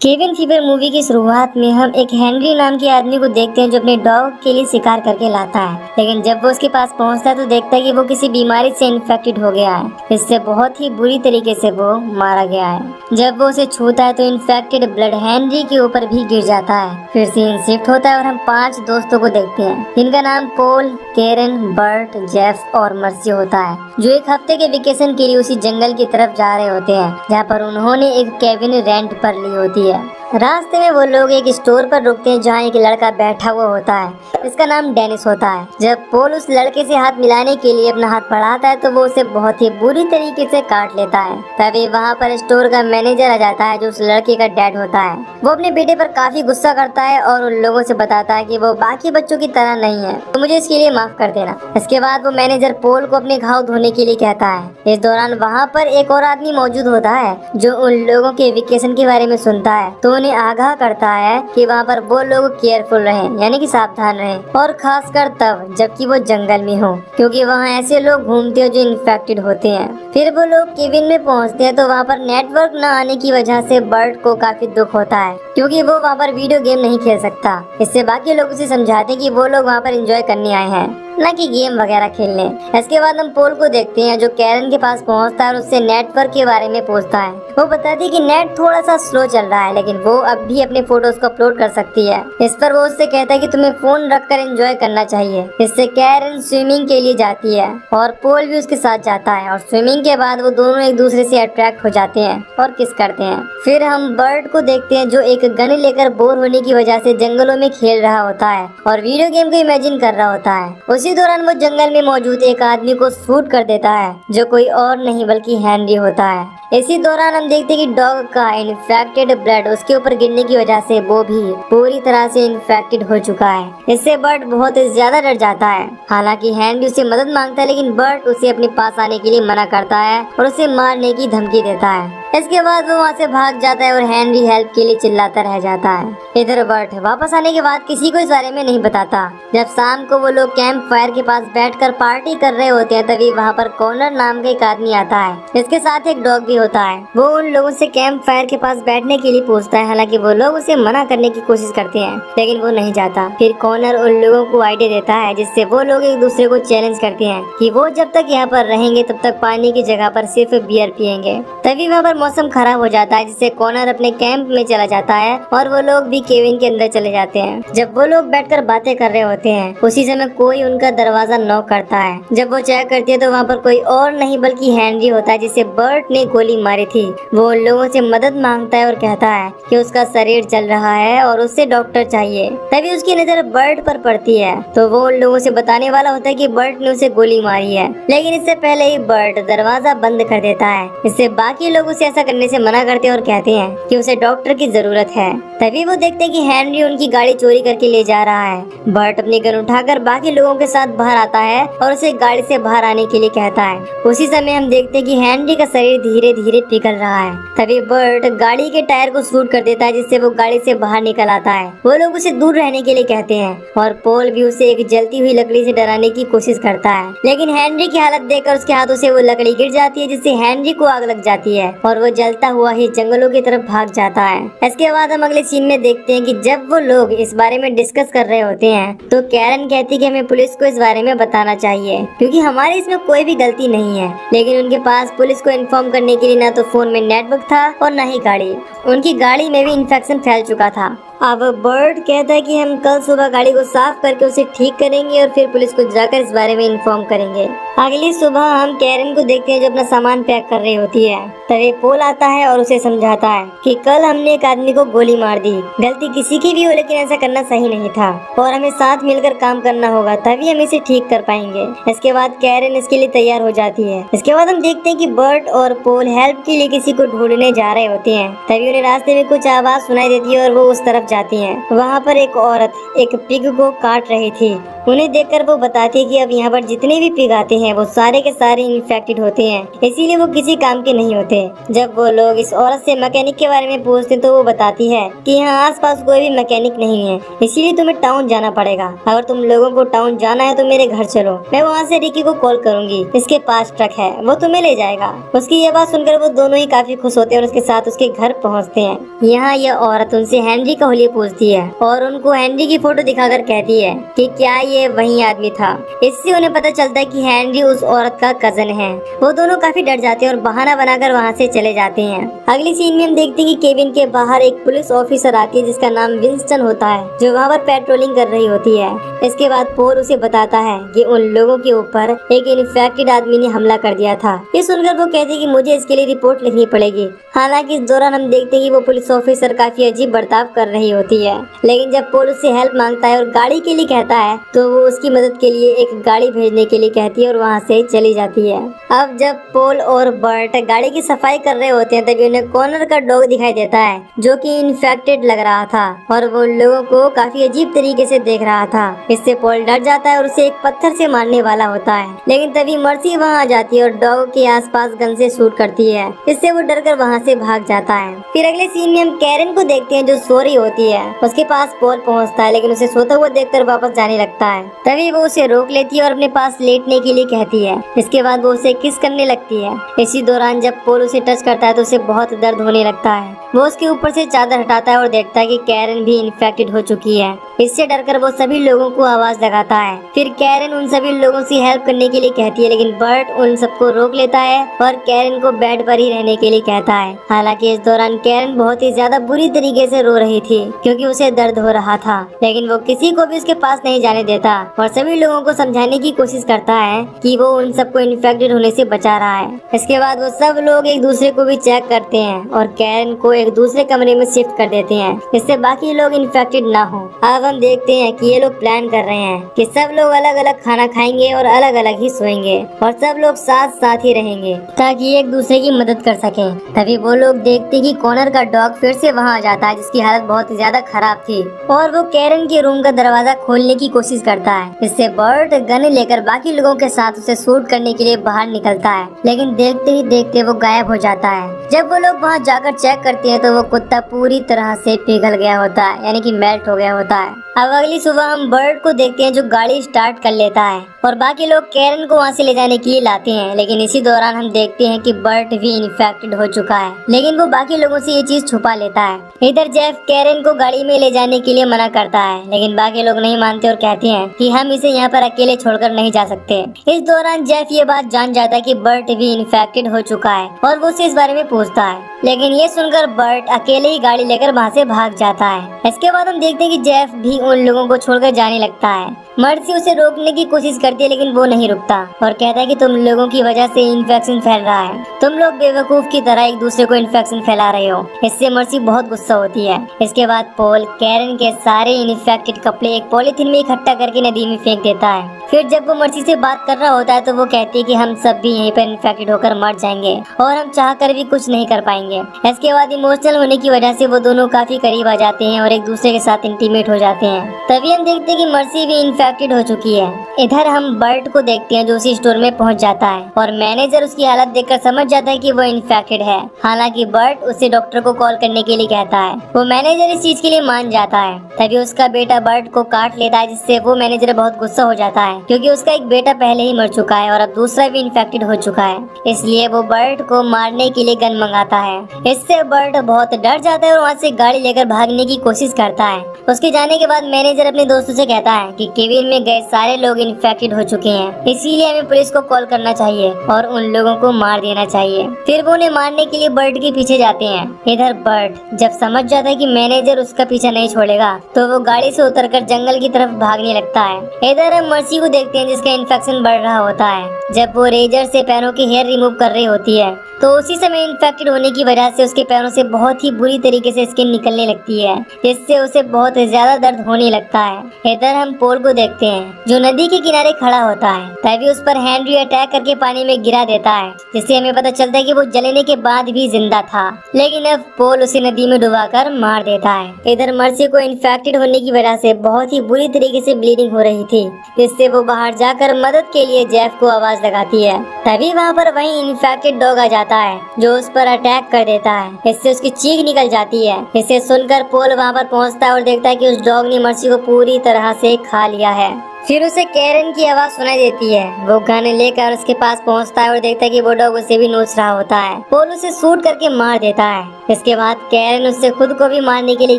Kevin fever movie की शुरुआत में हम एक हेनरी नाम के आदमी को देखते हैं जो अपने डॉग के लिए शिकार करके लाता है। लेकिन जब वो उसके पास पहुंचता है तो देखता है कि वो किसी बीमारी से इन्फेक्टेड हो गया है। इससे बहुत ही बुरी तरीके से वो मारा गया है। जब वो उसे छूता है तो इन्फेक्टेड ब्लड हेनरी के ऊपर भी गिर जाता है। फिर सीन शिफ्ट होता है और हम 5 दोस्तों को देखते हैं जिनका नाम पोल, केरन, बर्ट, जेफ और मर्सी होता है, जो एक हफ्ते के वेकेशन के लिए उसी जंगल की तरफ जा रहे होते हैं जहाँ पर उन्होंने एक केबिन रेंट पर ली होती है। रास्ते में वो लोग एक स्टोर पर रुकते हैं जहाँ एक लड़का बैठा हुआ होता है। इसका नाम डेनिस होता है। जब पोल उस लड़के से हाथ मिलाने के लिए अपना हाथ बढ़ाता है तो वो उसे बहुत ही बुरी तरीके से काट लेता है। तभी वहाँ पर स्टोर का मैनेजर आ जाता है जो उस लड़के का डैड होता है। वो अपने बेटे पर काफी गुस्सा करता है और उन लोगों से बताता है कि वो बाकी बच्चों की तरह नहीं है, तो मुझे इसके लिए माफ कर देना। इसके बाद वो मैनेजर पोल को अपने घाव धोने के लिए कहता है। इस दौरान वहाँ पर एक और आदमी मौजूद होता है जो उन लोगों के वेकेशन के बारे में सुनता है, तो उन्हें आगाह करता है कि वहाँ पर वो लोग केयरफुल रहें, यानी कि सावधान रहें, और खासकर तब जबकि वो जंगल में हो, क्योंकि वहाँ ऐसे लोग घूमते हैं जो इन्फेक्टेड होते हैं। फिर वो लोग केबिन में पहुँचते हैं तो वहाँ पर नेटवर्क न आने की वजह से बर्ट को काफी दुख होता है, क्योंकि वो वहाँ पर वीडियो गेम नहीं खेल सकता। इससे बाकी लोग उसे समझाते हैं कि वो लोग वहाँ पर एंजॉय करने आए हैं, न कि गेम वगैरह खेलने। इसके बाद हम पोल को देखते हैं जो कैरन के पास पहुंचता है और उससे नेटवर्क के बारे में पूछता है। वो बताती है कि नेट थोड़ा सा स्लो चल रहा है, लेकिन वो अब भी अपने फोटोज को अपलोड कर सकती है। इस पर वो उससे कहता है कि तुम्हें फोन रखकर एंजॉय करना चाहिए। इससे कैरन स्विमिंग के लिए जाती है और पोल भी उसके साथ जाता है, और स्विमिंग के बाद वो दोनों एक दूसरे से अट्रैक्ट हो जाते हैं और किस करते हैं। फिर हम बर्ड को देखते हैं जो एक गन लेकर बोर होने की वजह से जंगलों में खेल रहा होता है और वीडियो गेम को इमेजिन कर रहा होता है। उसी दौरान वो जंगल में मौजूद एक आदमी को शूट कर देता है जो कोई और नहीं बल्कि हेनरी होता है। इसी दौरान हम देखते हैं कि डॉग का इन्फेक्टेड ब्लड उसके ऊपर गिरने की वजह से वो भी पूरी तरह से इन्फेक्टेड हो चुका है। इससे बर्ट बहुत ज्यादा डर जाता है। हालांकि हेनरी उससे मदद मांगता है, लेकिन बर्ट उसे अपने पास आने के लिए मना करता है और उसे मारने की धमकी देता है। इसके बाद वो वहाँ से भाग जाता है और हेनरी हेल्प के लिए चिल्लाता रह जाता है। इधर बर्ट वापस आने के बाद किसी को इस बारे में नहीं बताता। जब शाम को वो लोग कैंप फायर के पास बैठकर पार्टी कर रहे होते हैं तभी वहाँ पर कॉर्नर नाम का एक आदमी आता है, जिसके साथ एक डॉग भी होता है। वो उन लोगों से कैंप फायर के पास बैठने के लिए पूछता है। हालांकि वो लोग उसे मना करने की कोशिश करते हैं, लेकिन वो नहीं जाता। फिर कॉर्नर उन लोगों को आइडिया देता है जिससे वो लोग एक दूसरे को चैलेंज करते हैं कि वो जब तक यहाँ पर रहेंगे तब तक पानी की जगह पर सिर्फ बियर पियेंगे। तभी वहाँ पर मौसम खराब हो जाता है, जिससे कॉर्नर अपने कैंप में चला जाता है और वो लोग भी केबिन के अंदर चले जाते हैं। जब वो लोग बैठकर बातें कर रहे होते हैं उसी समय कोई उनका दरवाजा नॉक करता है। जब वो चेक करती है तो वहाँ पर कोई और नहीं बल्कि हेनरी होता है, जिसे बर्ट ने गोली मारी थी। वो उन लोगों से मदद मांगता है और कहता है कि उसका शरीर जल रहा है और उससे डॉक्टर चाहिए। तभी उसकी नजर बर्ट पर पड़ती है तो वो उन लोगों से बताने वाला होता है कि बर्ट ने उसे गोली मारी है, लेकिन इससे पहले ही बर्ट दरवाजा बंद कर देता है। इससे बाकी लोग उसे ऐसा करने से मना करते हैं और कहते हैं कि उसे डॉक्टर की जरूरत है। तभी वो देखते हैं कि हेनरी उनकी गाड़ी चोरी करके ले जा रहा है। बर्ट अपनी गन उठाकर बाकी लोगों के साथ बाहर आता है और उसे गाड़ी से बाहर आने के लिए कहता है। उसी समय हम देखते हैं कि हेनरी का शरीर धीरे धीरे पिघल रहा है। तभी बर्ट गाड़ी के टायर को शूट कर देता है, जिससे वो गाड़ी से बाहर निकल आता है। वो लोग उसे दूर रहने के लिए कहते हैं और पोल भी उसे एक जलती हुई लकड़ी से डराने की कोशिश करता है, लेकिन हेनरी की हालत देखकर उसके हाथों से वो लकड़ी गिर जाती है, जिससे हेनरी को आग लग जाती है और वो जलता हुआ ही जंगलों की तरफ भाग जाता है। इसके बाद हम अगले सीन में देखते हैं कि जब वो लोग इस बारे में डिस्कस कर रहे होते हैं तो कैरन कहती है कि हमें पुलिस को इस बारे में बताना चाहिए, क्योंकि हमारे इसमें कोई भी गलती नहीं है। लेकिन उनके पास पुलिस को इन्फॉर्म करने के लिए ना तो फोन में नेटवर्क था और न ही गाड़ी। उनकी गाड़ी में भी इन्फेक्शन फैल चुका था। अब बर्ड कहता है कि हम कल सुबह गाड़ी को साफ करके उसे ठीक करेंगे और फिर पुलिस को जाकर इस बारे में इन्फॉर्म करेंगे। अगली सुबह हम कैरन को देखते हैं जो अपना सामान पैक कर रही होती है। तभी पोल आता है और उसे समझाता है कि कल हमने एक आदमी को गोली मार दी। गलती किसी की भी हो, लेकिन ऐसा करना सही नहीं था और हमें साथ मिलकर काम करना होगा, तभी हम इसे ठीक कर पाएंगे। इसके बाद कैरन इसके लिए तैयार हो जाती है। इसके बाद हम देखते हैं कि बर्ट और पोल हेल्प के लिए किसी को ढूंढने जा रहे होते हैं। तभी उन्हें रास्ते में कुछ आवाज सुनाई देती है और वो उस तरफ जाती हैं। वहाँ पर एक औरत एक पिग को काट रही थी उन्हें देखकर वो बताती है कि अब यहाँ पर जितने भी पिग आते हैं वो सारे के सारे इन्फेक्टेड होते हैं, इसीलिए वो किसी काम के नहीं होते। जब वो लोग इस औरत से मैकेनिक के बारे में पूछते तो वो बताती है कि यहाँ आसपास कोई भी मैकेनिक नहीं है, इसीलिए तुम्हें टाउन जाना पड़ेगा। अगर तुम लोगों को टाउन जाना है तो मेरे घर चलो, मैं वहाँ से रिकी को कॉल करूंगी, इसके पास ट्रक है, वो तुम्हें ले जाएगा। उसकी ये बात सुनकर वो दोनों ही काफी खुश होते हैं और उसके साथ उसके घर पहुँचते हैं। यहाँ यह औरत उनसे हेनरी का हुलिया पूछती है और उनको हेनरी की फोटो दिखाकर कहती है कि क्या ये वही आदमी था। इससे उन्हें पता चलता है कि हेनरी उस औरत का कजन है। वो दोनों काफी डर जाते हैं और बहाना बनाकर वहाँ से चले जाते हैं। अगली सीन में हम देखते हैं कि केबिन के बाहर एक पुलिस ऑफिसर आती है जिसका नाम विंस्टन होता है, जो वहाँ पर पेट्रोलिंग कर रही होती है। इसके बाद पोल उसे बताता है कि उन लोगों के ऊपर एक इन्फेक्टेड आदमी ने हमला कर दिया था। ये सुनकर वो कहती है कि मुझे इसके लिए रिपोर्ट लिखनी पड़ेगी। हालांकि इस दौरान हम देखते हैं कि वो पुलिस ऑफिसर काफी अजीब बर्ताव कर रही होती है, लेकिन जब पोल उससे हेल्प मांगता है और गाड़ी के लिए कहता है तो वो उसकी मदद के लिए एक गाड़ी भेजने के लिए कहती है और वहाँ से चली जाती है। अब जब पोल और बर्ट गाड़ी की सफाई कर रहे होते हैं तभी उन्हें कॉर्नर का डॉग दिखाई देता है जो कि इन्फेक्टेड लग रहा था और वो उन लोगों को काफी अजीब तरीके से देख रहा था। इससे पोल डर जाता है और उसे एक पत्थर से मारने वाला होता है, लेकिन तभी मर्सी वहाँ आ जाती है और डॉग के आसपास गन से शूट करती है। इससे वो डरकर वहाँ से भाग जाता है। फिर अगले सीन में हम कैरन को देखते हैं जो सो रही होती है। उसके पास पोल पहुँचता है लेकिन उसे सोता हुआ देखकर वापस जाने लगता है। तभी वो उसे रोक लेती है और अपने पास लेटने के लिए कहती है। इसके बाद वो उसे किस करने लगती है। इसी दौरान जब पोल उसे टच करता है तो उसे बहुत दर्द होने लगता है। वो उसके ऊपर से चादर हटाता है और देखता है कि कैरन भी इन्फेक्टेड हो चुकी है। इससे डरकर वो सभी लोगों को आवाज लगाता है। फिर कैरन उन सभी लोगों से हेल्प करने के लिए कहती है, लेकिन बर्ट उन सबको रोक लेता है और कैरन को बेड पर ही रहने के लिए कहता है। हालांकि इस दौरान कैरन बहुत ही ज्यादा बुरी तरीके से रो रही थी क्योंकि उसे दर्द हो रहा था, लेकिन वो किसी को भी उसके पास नहीं जाने देता और सभी लोगों को समझाने की कोशिश करता है कि वो उन सबको इन्फेक्टेड होने से बचा रहा है। इसके बाद वो सब लोग एक दूसरे को भी चेक करते हैं और कैरन को एक दूसरे कमरे में शिफ्ट कर देते हैं जिससे बाकी लोग इन्फेक्टेड ना हो। अब हम देखते हैं कि ये लोग प्लान कर रहे हैं कि सब लोग अलग अलग खाना खाएंगे और अलग अलग ही सोएंगे और सब लोग साथ साथ ही रहेंगे ताकि एक दूसरे की मदद कर सके। तभी वो लोग देखते कि कॉर्नर का डॉग फिर से वहाँ आ जाता है जिसकी हालत बहुत ही ज्यादा खराब थी और वो कैरन के रूम का दरवाजा खोलने की कोशिश करता है। इससे बर्ट गन लेकर बाकी लोगों के साथ उसे शूट करने के लिए बाहर निकलता है, लेकिन देखते ही देखते वो गायब हो जाता है। जब वो लोग वहाँ जाकर चेक करते हैं तो वो कुत्ता पूरी तरह से पिघल गया होता है, यानी कि मेल्ट हो गया होता है। अब अगली सुबह हम बर्ट को देखते हैं जो गाड़ी स्टार्ट कर लेता है और बाकी लोग कैरन को वहाँ से ले जाने के लिए लाते हैं, लेकिन इसी दौरान हम देखते हैं कि बर्ट भी इन्फेक्टेड हो चुका है, लेकिन वो बाकी लोगों से ये चीज छुपा लेता है। इधर जेफ कैरन को गाड़ी में ले जाने के लिए मना करता है, लेकिन बाकी लोग नहीं मानते और कहते हैं कि हम इसे यहाँ पर अकेले छोड़कर नहीं जा सकते। इस दौरान जेफ ये बात जान जाता है कि बर्ट भी इन्फेक्टेड हो चुका है और वो उसे इस बारे में पूछता है, लेकिन ये सुनकर बर्ट अकेले ही गाड़ी लेकर वहाँ से भाग जाता है। इसके बाद हम देखते हैं कि जेफ भी उन लोगों को छोड़कर जाने लगता है। मर्सी उसे रोकने की कोशिश करती है लेकिन वो नहीं रुकता और कहता है कि तुम लोगों की वजह से इन्फेक्शन फैल रहा है, तुम लोग बेवकूफ की तरह एक दूसरे को इन्फेक्शन फैला रहे हो। इससे मर्सी बहुत गुस्सा होती है। इसके बाद पोल कैरन के सारे इन्फेक्टेड कपड़े एक पॉलीथीन में इकट्ठा करके नदी में फेंक देता है। फिर जब वो मर्सी से बात कर रहा होता है तो वो कहती है कि हम सब भी यहीं पर इन्फेक्टेड होकर मर जाएंगे और हम चाह कर भी कुछ नहीं कर पाएंगे। इसके बाद इमोशनल होने की वजह से वो दोनों काफी करीब आ जाते हैं और एक दूसरे के साथ इंटीमेट हो जाते हैं। तभी हम देखते हैं कि मर्सी भी इन्फेक्टेड हो चुकी है। इधर हम बर्ट को देखते हैं जो उसी स्टोर में पहुंच जाता है और मैनेजर उसकी हालत देखकर समझ जाता है कि वो इन्फेक्टेड है। हालांकि बर्ट उसे डॉक्टर को कॉल करने के लिए कहता है। वो मैनेजर इस चीज के लिए मान जाता है। तभी उसका बेटा बर्ट को काट लेता है जिससे वो मैनेजर बहुत गुस्सा हो जाता है क्योंकि उसका एक बेटा पहले ही मर चुका है और अब दूसरा भी इन्फेक्टेड हो चुका है। इसलिए वो बर्ट को मारने के लिए गन मंगाता है। इससे बर्ट बहुत डर जाता है और वहाँ से गाड़ी लेकर भागने की कोशिश करता है। उसके जाने के बाद मैनेजर अपने दोस्तों से कहता है कि केबिन में गए सारे लोग इन्फेक्टेड हो चुके हैं, इसीलिए हमें पुलिस को कॉल करना चाहिए और उन लोगों को मार देना चाहिए। फिर वो उन्हें मारने के लिए बर्ट के पीछे जाते हैं। इधर बर्ट जब समझ जाता है कि मैनेजर उसका पीछा नहीं छोड़ेगा तो वो गाड़ी से उतरकर जंगल की तरफ भागने लगता है। इधर हम मर्सी को देखते हैं जिसका इन्फेक्शन बढ़ रहा होता है। जब वो रेजर से पैरों की हेयर रिमूव कर रही होती है तो उसी समय इन्फेक्टेड होने की वजह से उसके पैरों से बहुत ही बुरी तरीके से स्किन निकलने लगती है, जिससे उसे बहुत ज्यादा दर्द होने लगता है। इधर हम पोल को देखते हैं जो नदी के किनारे खड़ा होता है। तभी उस पर हेनरी अटैक करके पानी में गिरा देता है, जिससे हमें पता चलता है कि वो जलने के बाद भी जिंदा था। लेकिन अब पोल उसे नदी में डुबाकर मार देता है। इधर मर्सी को इन्फेक्टेड होने की वजह से बहुत ही बुरी तरीके से ब्लीडिंग हो रही थी, जिससे वो बाहर जाकर मदद के लिए जेफ को आवाज लगाती है। तभी वहाँ पर वही इन्फेक्टेड डॉग आ जाता है जो उस पर अटैक कर देता है। इससे उसकी चीख निकल जाती है। इसे सुनकर पोल वहाँ पर पहुँचता है और देखता है कि उस डॉग ने मर्सी को पूरी तरह से खा लिया है। फिर उसे कैरन की आवाज सुनाई देती है। वो गाने लेकर उसके पास पहुंचता है और देखता है कि वो डॉग उसे भी नोच रहा होता है। पोल उसे शूट करके मार देता है। इसके बाद कैरन उससे खुद को भी मारने के लिए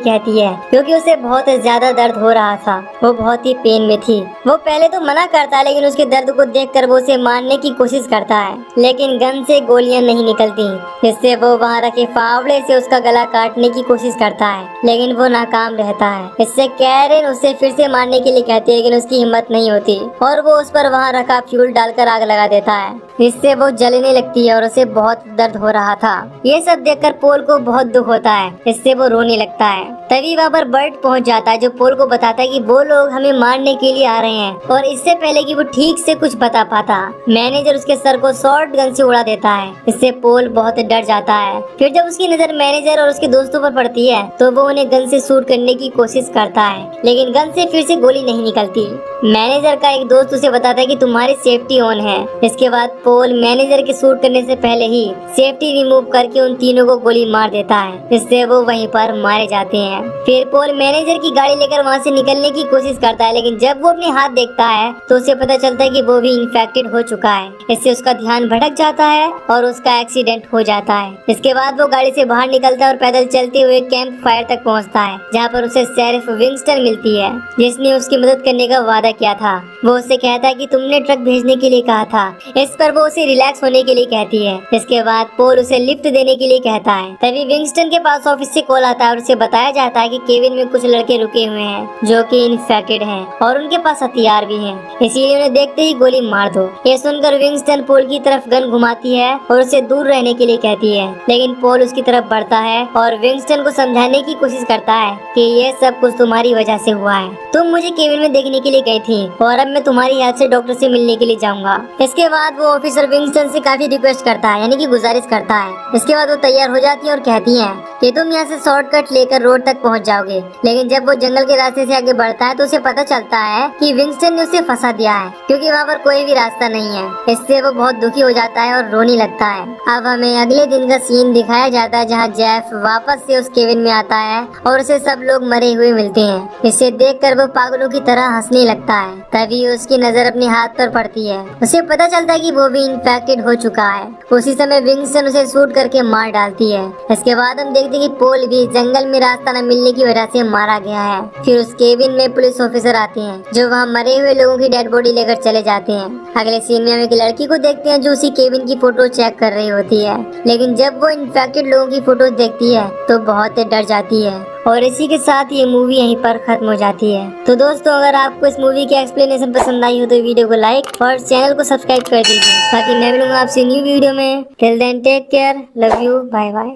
कहती है, क्योंकि उसे बहुत ज्यादा दर्द हो रहा था। वो बहुत ही पेन में थी। वो पहले तो मना करता है, लेकिन उसके दर्द को देखकर वो उसे मारने की कोशिश करता है, लेकिन गन से गोलियां नहीं निकलती। इससे वो वहाँ रखे फावड़े से उसका गला काटने की कोशिश करता है, लेकिन वो नाकाम रहता है। इससे कैरन उसे फिर से मारने के लिए कहती है, लेकिन उसकी हिम्मत नहीं होती और वो उस पर वहाँ रखा फ्यूल डालकर आग लगा देता है। इससे वो जलने लगती है और उसे बहुत दर्द हो रहा था। ये सब देखकर पोल को बहुत दुख होता है। इससे वो रोने लगता है। तभी वहाँ पर बर्ट पहुँच जाता है, जो पोल को बताता है कि वो लोग हमें मारने के लिए आ रहे हैं। और इससे पहले कि वो ठीक से कुछ बता पाता, मैनेजर उसके सर को शॉर्ट गन से उड़ा देता है। इससे पोल बहुत डर जाता है। फिर जब उसकी नजर मैनेजर और उसके दोस्तों पर पड़ती है, तो वो उन्हें गन से शूट करने की कोशिश करता है, लेकिन गन से फिर से गोली नहीं निकलती। मैनेजर का एक दोस्त उसे बताता है कि तुम्हारी सेफ्टी ऑन है। इसके बाद पोल मैनेजर के शूट करने से पहले ही सेफ्टी रिमूव करके उन तीनों को गोली मार देता है। इससे वो वहीं पर मारे जाते हैं। फिर पोल मैनेजर की गाड़ी लेकर वहाँ से निकलने की कोशिश करता है, लेकिन जब वो अपने हाथ देखता है तो उसे पता चलता है कि वो भी इन्फेक्टेड हो चुका है। इससे उसका ध्यान भटक जाता है और उसका एक्सीडेंट हो जाता है। इसके बाद वो गाड़ी से बाहर निकलता है और पैदल चलते हुए कैंप फायर तक पहुँचता है, जहाँ पर उसे शेरिफ विंगस्टन मिलती है, जिसने उसकी मदद करने का वादा किया था। वो उससे कहता है कि तुमने ट्रक भेजने के लिए कहा था। इस पर वो उसे रिलैक्स होने के लिए कहती है। इसके बाद पोल उसे लिफ्ट देने के लिए कहता है। तभी विंगस्टन के पास ऑफिस से कॉल आता है और उसे बताया जाता है कि केबिन में कुछ लड़के रुके हुए हैं जो कि इन्फेक्टेड हैं और उनके पास हथियार भी हैं, इसीलिए उन्हें देखते ही गोली मार दो। ये सुनकर विंगस्टन पोल की तरफ गन घुमाती है और उसे दूर रहने के लिए कहती है, लेकिन पोल उसकी तरफ बढ़ता है और विंगस्टन को समझाने की कोशिश करता है कि ये सब कुछ तुम्हारी वजह से हुआ है। तुम मुझे केबिन में देखने के लिए गई थी और अब मैं तुम्हारी हेल्प से डॉक्टर से मिलने के लिए जाऊंगा। इसके बाद वो ऑफिसर विंगस्टन से काफी रिक्वेस्ट करता है, यानी कि गुजारिश करता है। इसके बाद वो तैयार हो जाती है और कहती है कि तुम यहाँ से शॉर्टकट लेकर रोड तक पहुँच जाओगे। लेकिन जब वो जंगल के रास्ते से आगे बढ़ता है तो उसे पता चलता है कि विंगस्टन ने उसे फंसा दिया है, क्योंकि वहाँ पर कोई भी रास्ता नहीं है। इससे वो बहुत दुखी हो जाता है और रोने लगता है। अब हमें अगले दिन का सीन दिखाया जाता है, जहाँ जेफ वापस से उस केबिन में आता है और उसे सब लोग मरे हुए मिलते हैं। इसे देखकर वो पागलों की तरह हंसने लगता है। तभी उसकी नजर अपने हाथ पर पड़ती है। उसे पता चलता है कि वो भी इन्फेक्टेड हो चुका है। उसी समय विंगस्टन उसे शूट करके मार डालती है। इसके बाद हम देखते हैं कि पोल भी जंगल में रास्ता न मिलने की वजह से मारा गया है। फिर उस केबिन में पुलिस ऑफिसर आते हैं, जो वहाँ मरे हुए लोगों की डेड बॉडी लेकर चले जाते हैं। अगले सीन में हम एक लड़की को देखते हैं जो उसी केबिन की फोटो चेक कर रही होती है, लेकिन जब वो इन्फेक्टेड लोगों की फोटो देखती है तो बहुत डर जाती है। और इसी के साथ ये मूवी यहीं पर खत्म हो जाती है। तो दोस्तों, अगर आपको इस मूवी की एक्सप्लेनेशन पसंद आई हो तो वीडियो को लाइक और चैनल को सब्सक्राइब कर दीजिए, ताकि मैं मिलूंगा आपसे न्यू वीडियो में। Till then take care, love you, bye bye.